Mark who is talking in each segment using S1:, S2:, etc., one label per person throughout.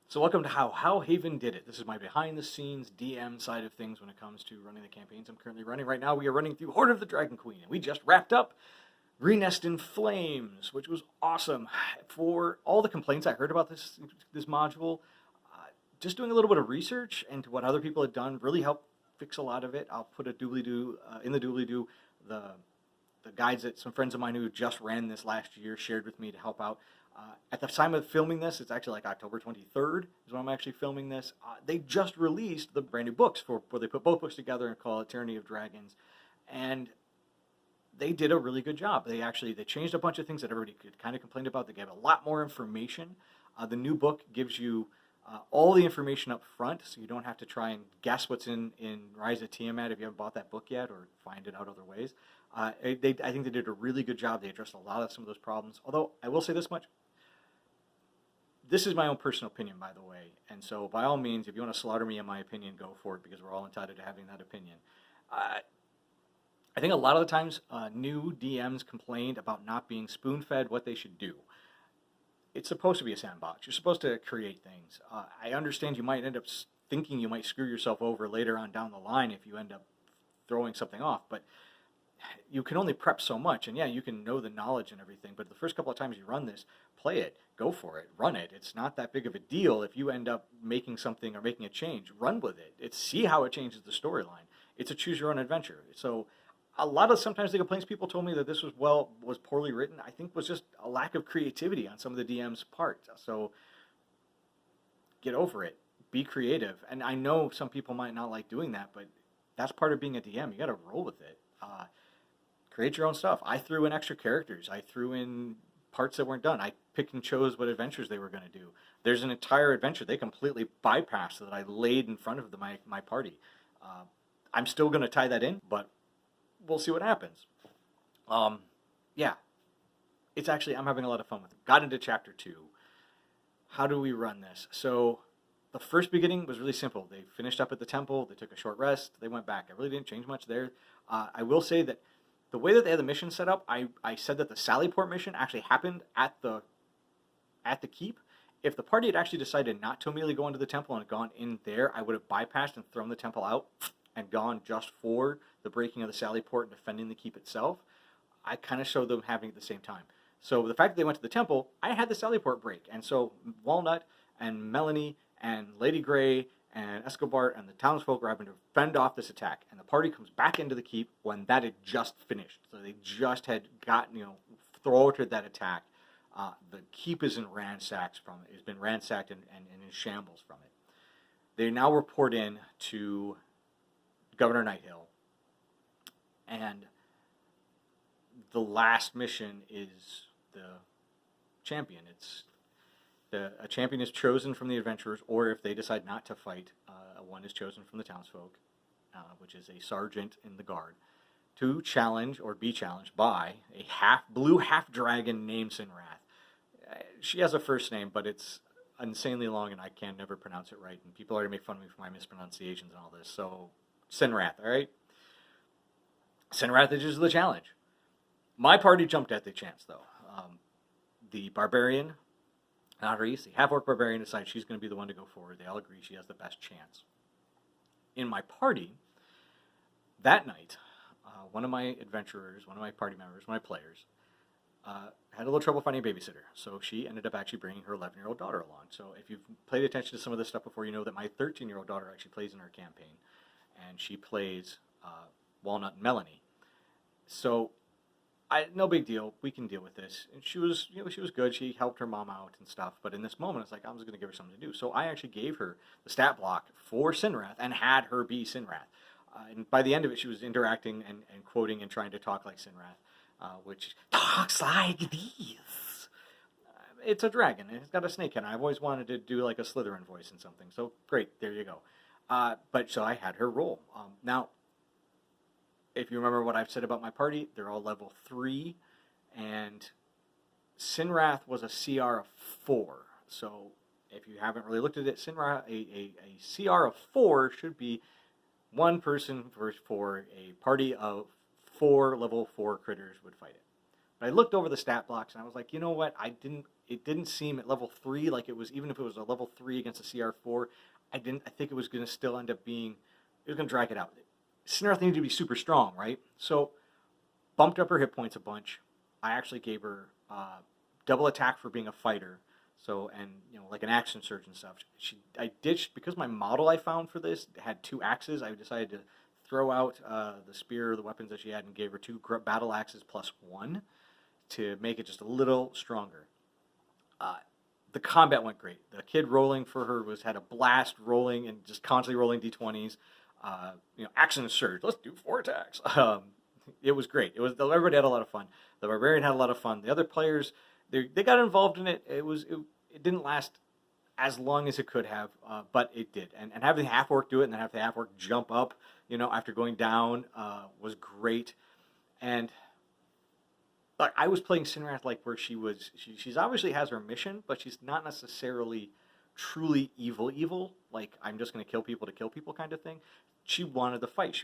S1: So welcome to How Haven did it. This is my behind-the-scenes DM side of things when it comes to running the campaigns I'm currently running. Right now we are running through Hoard of the Dragon Queen, and we just wrapped up Greennest in Flames, which was awesome. For all the complaints I heard about this module, just doing a little bit of research into what other people had done really helped fix a lot of it. I'll put a doobly-doo in the doobly-doo, the guides that some friends of mine who just ran this last year shared with me to help out. At the time of filming this, it's actually like October 23rd is when I'm actually filming this. They just released the brand new books where they put both books together and call it Tyranny of Dragons. And they did a really good job. They changed a bunch of things that everybody could kind of complain about. They gave a lot more information. The new book gives you all the information up front, so you don't have to try and guess what's in Rise of Tiamat if you haven't bought that book yet, or find it out other ways. I think they did a really good job. They addressed a lot of some of those problems. Although, I will say this much. This is my own personal opinion, by the way, and so by all means, if you want to slaughter me in my opinion, go for it, because we're all entitled to having that opinion. I think a lot of the times new DMs complained about not being spoon-fed what they should do. It's supposed to be a sandbox. You're supposed to create things. I understand you might end up thinking you might screw yourself over later on down the line if you end up throwing something off, but you can only prep so much, and yeah, you can know the knowledge and everything, but the first couple of times you run this, play it, go for it, run it. It's not that big of a deal if you end up making something or making a change. Run with it. See how it changes the storyline. It's a choose-your-own adventure. So sometimes the complaints people told me that this was poorly written, I think was just a lack of creativity on some of the DM's part. So get over it. Be creative. And I know some people might not like doing that, but that's part of being a DM. You got to roll with it. Create your own stuff. I threw in extra characters. I threw in parts that weren't done. I picked and chose what adventures they were going to do. There's an entire adventure they completely bypassed that I laid in front of my party. I'm still going to tie that in, but we'll see what happens. Yeah. I'm having a lot of fun with it. Got into chapter 2. How do we run this? So the first beginning was really simple. They finished up at the temple. They took a short rest. They went back. I really didn't change much there. I will say that the way that they had the mission set up, I said that the Sallyport mission actually happened at the keep. If the party had actually decided not to immediately go into the temple and gone in there, I would have bypassed and thrown the temple out and gone just for the breaking of the Sallyport and defending the keep itself. I kind of showed them having it at the same time. So the fact that they went to the temple, I had the Sallyport break. And so Walnut and Melanie and Lady Grey and Escobar and the townsfolk are having to fend off this attack. And the party comes back into the keep when that had just finished. So they just had gotten, thwarted that attack. The keep is in ransacked from it. It's been ransacked and in shambles from it. They now report in to Governor Nighthill. And the last mission is the champion. A champion is chosen from the adventurers, or if they decide not to fight, one is chosen from the townsfolk, which is a sergeant in the guard, to challenge or be challenged by a blue half-dragon named Sinrath. She has a first name, but it's insanely long, and I can never pronounce it right, and people already make fun of me for my mispronunciations and all this, so Sinrath, all right? Sinrath is the challenge. My party jumped at the chance, though. The barbarian, Hare, the half-orc barbarian, decides she's going to be the one to go forward. They all agree she has the best chance. In my party, that night, one of my adventurers, one of my party members, one of my players, had a little trouble finding a babysitter. So she ended up actually bringing her 11-year-old daughter along. So if you've paid attention to some of this stuff before, you know that my 13-year-old daughter actually plays in our campaign. And she plays Walnut and Melanie. So no big deal. We can deal with this. And she was good. She helped her mom out and stuff. But in this moment, it's like, I'm just going to give her something to do. So I actually gave her the stat block for Sinrath and had her be Sinrath. And by the end of it, she was interacting and quoting and trying to talk like Sinrath, which talks like this. It's a dragon. It's got a snake head. I've always wanted to do like a Slytherin voice and something. So great. There you go. So I had her roll. Now, if you remember what I've said about my party, they're all level 3, and Sinrath was a CR of 4. So if you haven't really looked at it, Sinrath, a CR of 4 should be one person for a party of 4 level 4 critters would fight it. But I looked over the stat blocks and I was like, you know what? it didn't seem at level 3 like it was, even if it was a level 3 against a CR4, I think it was going to still end up being, it was going to drag it out. Cinerath needed to be super strong, right? So bumped up her hit points a bunch. I actually gave her double attack for being a fighter. So, and like an action surge and stuff. I ditched, because my model I found for this had 2 axes. I decided to throw out the spear, the weapons that she had, and gave her 2 battle axes plus 1 to make it just a little stronger. The combat went great. The kid rolling for her had a blast rolling and just constantly rolling d20s. Action surge. Let's do 4 attacks. It was great. Everybody had a lot of fun. The barbarian had a lot of fun. The other players, they got involved in it. It didn't last as long as it could have, but it did. And having the half orc do it, and then have the half orc jump up, after going down, was great. And I was playing Cinerath where she's obviously has her mission, but she's not necessarily truly evil. Like, I'm just going to kill people to kill people kind of thing. She wanted the fight.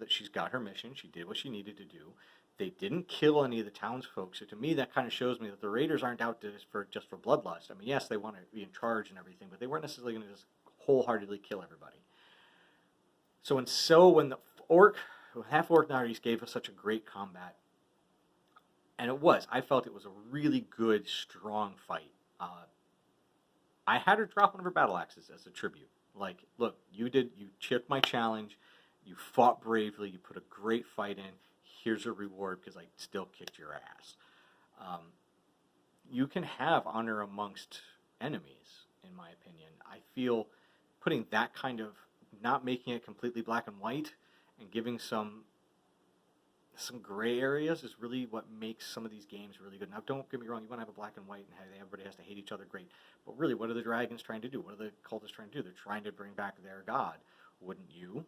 S1: She's got her mission. She did what she needed to do. They didn't kill any of the townsfolk. So to me, that kind of shows me that the raiders aren't out just for bloodlust. I mean, yes, they want to be in charge and everything, but they weren't necessarily going to just wholeheartedly kill everybody. So when the half orc Nahris gave us such a great combat, and I felt it was a really good, strong fight. I had her drop one of her battle axes as a tribute. Like, look, you took my challenge, you fought bravely, you put a great fight in, here's a reward because I still kicked your ass. You can have honor amongst enemies, in my opinion. I feel putting that kind of, not making it completely black and white, and giving some gray areas is really what makes some of these games really good. Now, don't get me wrong, you want to have a black and white and everybody has to hate each other, great. But really, what are the dragons trying to do? What are the cultists trying to do? They're trying to bring back their god. Wouldn't you?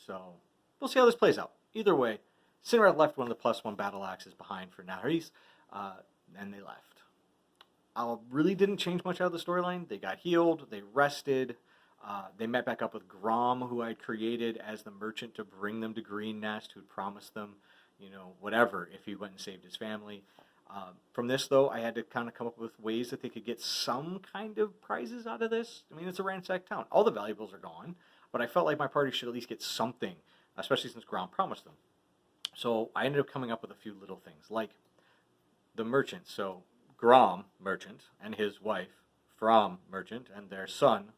S1: So, we'll see how this plays out. Either way, Cinerath left one of the +1 battle axes behind for Nahris, and they left. I really didn't change much out of the storyline. They got healed, they rested, they met back up with Grom, who I had created as the merchant to bring them to Greennest, who'd promised them, whatever, if he went and saved his family. From this, though, I had to kind of come up with ways that they could get some kind of prizes out of this. I mean, it's a ransacked town. All the valuables are gone, but I felt like my party should at least get something, especially since Grom promised them. So I ended up coming up with a few little things, like the merchant. So Grom, merchant, and his wife, From, merchant, and their son,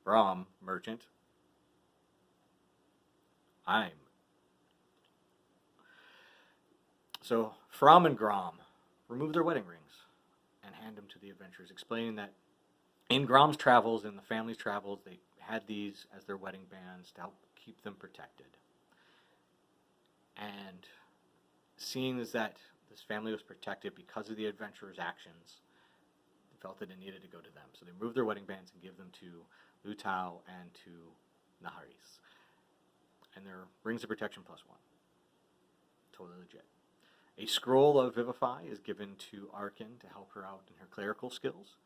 S1: Brom, merchant. So From and Grom remove their wedding rings and hand them to the adventurers, explaining that in Grom's travels, in the family's travels, they had these as their wedding bands to help keep them protected. And seeing as that this family was protected because of the adventurers' actions, they felt that it needed to go to them. So they moved their wedding bands and give them to Lutau and to Nahris. And their rings of protection +1. Totally legit. A scroll of Vivify is given to Arkin to help her out in her clerical skills.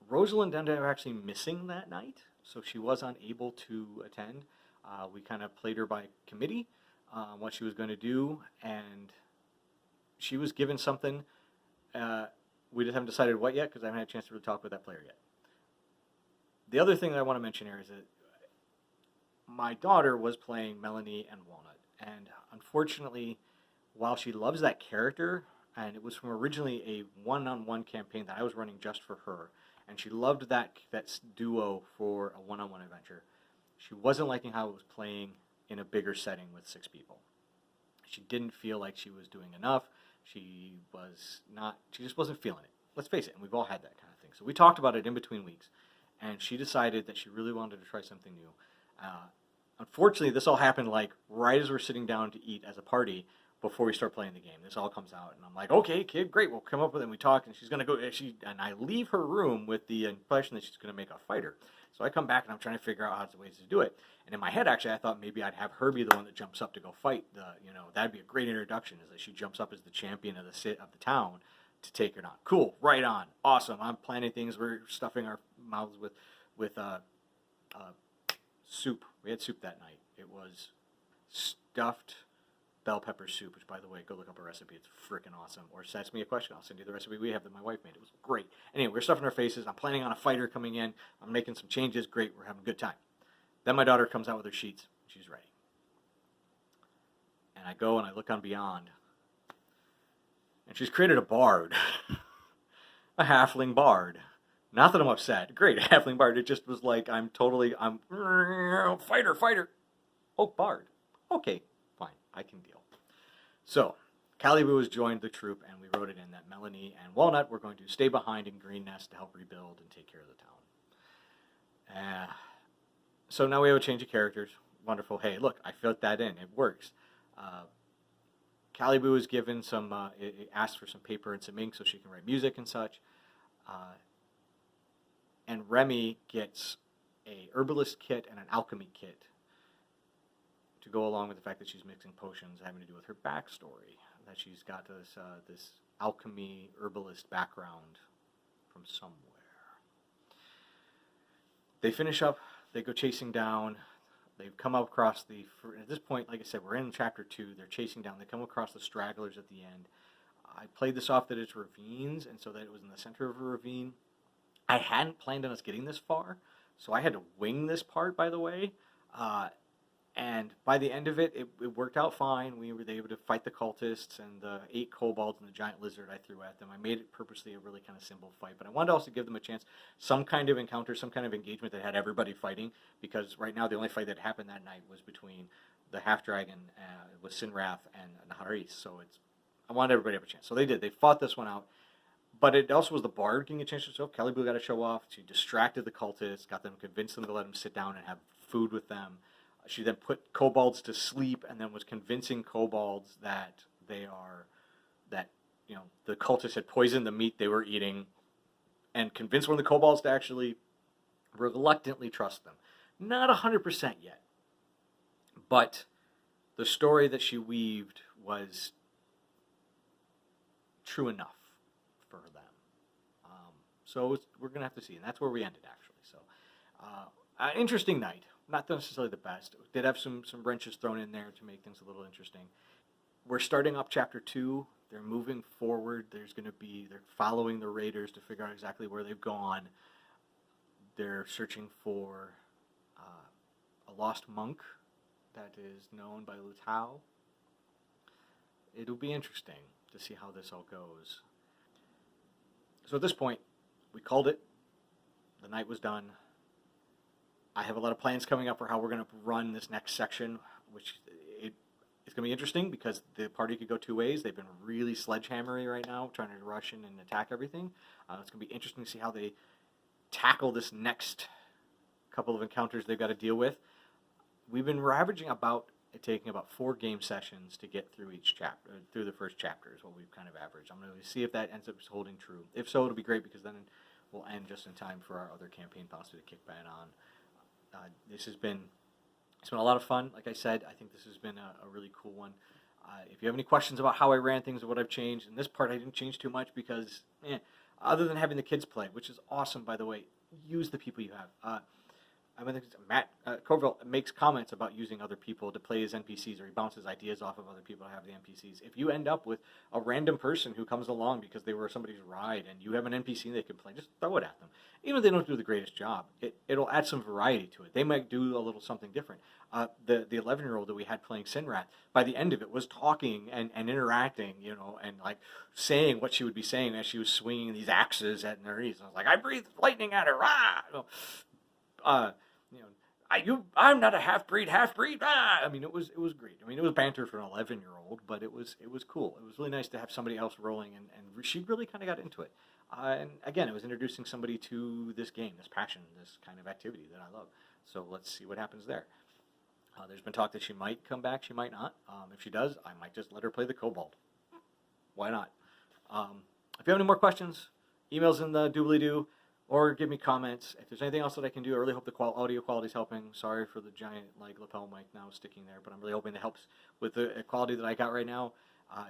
S1: Rosalind ended up actually missing that night, so she was unable to attend. We kind of played her by committee, what she was going to do, and she was given something. We just haven't decided what yet, because I haven't had a chance to really talk with that player yet. The other thing that I want to mention here is that my daughter was playing Melanie and Walnut, and unfortunately, while she loves that character, and it was from originally a one-on-one campaign that I was running just for her, and she loved that duo for a one-on-one adventure, she wasn't liking how it was playing in a bigger setting with 6 people. She didn't feel like she was doing enough. She just wasn't feeling it. Let's face it, and we've all had that kind of thing. So we talked about it in between weeks, and she decided that she really wanted to try something new. Unfortunately, this all happened right as we're sitting down to eat as a party before we start playing the game. This all comes out, and I'm like, okay, kid, great, we'll come up with it, and we talk, and she's going to go, and I leave her room with the impression that she's going to make a fighter. So I come back, and I'm trying to figure out how the ways to do it. And in my head, actually, I thought maybe I'd have her be the one that jumps up to go fight. That'd be a great introduction, is that she jumps up as the champion of the town to take her down. Cool, right on, awesome. I'm planning things. We're stuffing our mouths with soup. We had soup that night. It was stuffed bell pepper soup, which, by the way, go look up a recipe. It's freaking awesome. Or send me a question. I'll send you the recipe we have that my wife made. It was great. Anyway, we're stuffing our faces. I'm planning on a fighter coming in. I'm making some changes. Great. We're having a good time. Then my daughter comes out with her sheets. She's ready. And I go and I look on Beyond. And she's created a bard. A halfling bard. Not that I'm upset. Great, a halfling bard. It just was like, I'm fighter. Oh, bard. Okay, fine. I can deal. So, Callie Boo has joined the troop, and we wrote it in that Melanie and Walnut were going to stay behind in Greennest to help rebuild and take care of the town. So now we have a change of characters. Wonderful. Hey, look, I filled that in. It works. Callie Boo is given some, asked for some paper and some ink so she can write music and such. And Remy gets a herbalist kit and an alchemy kit to go along with the fact that she's mixing potions having to do with her backstory, that she's got this alchemy herbalist background from somewhere. They finish up, they go chasing down, they've come up across at this point, like I said, we're in chapter 2, they're chasing down, they come across the stragglers at the end. I played this off that it's ravines, and so that it was in the center of a ravine. I hadn't planned on us getting this far, so I had to wing this part, by the way. And by the end of it, it worked out fine. We were able to fight the cultists and the 8 kobolds and the giant lizard I threw at them. I made it purposely a really kind of simple fight, but I wanted to also give them a chance, some kind of encounter, some kind of engagement that had everybody fighting, because right now the only fight that happened that night was between the half-dragon with Sinrath and Hare, so I wanted everybody to have a chance. So they did. They fought this one out. But it also was the bard getting a chance to show. Callie Boo got to show off. She distracted the cultists, convinced them to let them sit down and have food with them. She then put kobolds to sleep and then was convincing kobolds that the cultists had poisoned the meat they were eating, and convinced one of the kobolds to actually reluctantly trust them. Not 100% yet. But the story that she weaved was true enough for them. So we're going to have to see. And that's where we ended, actually. So, interesting night. Not necessarily the best. Did have some wrenches thrown in there to make things a little interesting. We're starting up chapter 2. They're moving forward. They're following the raiders to figure out exactly where they've gone. They're searching for a lost monk that is known by Lutao. It'll be interesting to see how this all goes. So at this point, we called it. The night was done. I have a lot of plans coming up for how we're going to run this next section, which it's going to be interesting because the party could go 2 ways. They've been really sledgehammery right now, trying to rush in and attack everything. It's going to be interesting to see how they tackle this next couple of encounters they've got to deal with. We've been averaging taking about 4 game sessions to get through each chapter, through the first chapter is what we've kind of averaged. I'm going to see if that ends up holding true. If so, it'll be great because then we'll end just in time for our other campaign possibly to kick back on. It's been a lot of fun. Like I said, I think this has been a really cool one. If you have any questions about how I ran things or what I've changed, in this part I didn't change too much because, other than having the kids play, which is awesome, by the way, use the people you have. Matt Colville makes comments about using other people to play as NPCs, or he bounces ideas off of other people to have the NPCs. If you end up with a random person who comes along because they were somebody's ride and you have an NPC they can play, just throw it at them. Even if they don't do the greatest job, it'll add some variety to it. They might do a little something different. The 11-year-old that we had playing Sinrath, by the end of it, was talking and interacting, and like saying what she would be saying as she was swinging these axes at Nerys. I was like, I breathed lightning at her. Rah! I'm not a half-breed. Ah! I mean, it was great. I mean, it was banter for an 11-year-old, but it was cool. It was really nice to have somebody else rolling, and she really kind of got into it. And again, it was introducing somebody to this game, this passion, this kind of activity that I love. So let's see what happens there. There's been talk that she might come back, she might not. If she does, I might just let her play the kobold. Why not? If you have any more questions, emails in the doobly-doo. Or give me comments. If there's anything else that I can do, I really hope the audio quality is helping. Sorry for the giant lapel mic now sticking there, but I'm really hoping it helps with the quality that I got right now.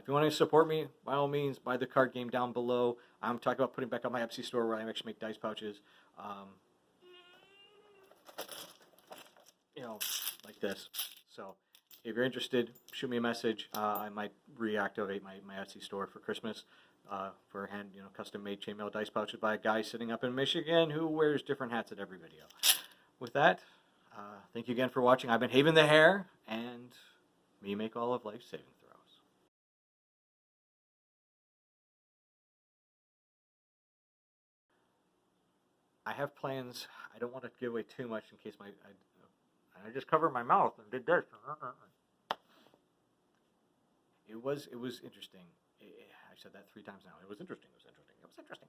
S1: If you want to support me, by all means, buy the card game down below. I'm talking about putting back up my Etsy store where I actually make dice pouches. Like this. So if you're interested, shoot me a message. I might reactivate my Etsy store for Christmas for hand, custom-made chainmail dice pouches by a guy sitting up in Michigan who wears different hats at every video. With that, thank you again for watching. I've been Haven the Hare, and me make all of life's saving throws. I have plans. I don't want to give away too much in case I just covered my mouth and did this. It was interesting. I said that 3 times now. It was interesting. It was interesting. It was interesting.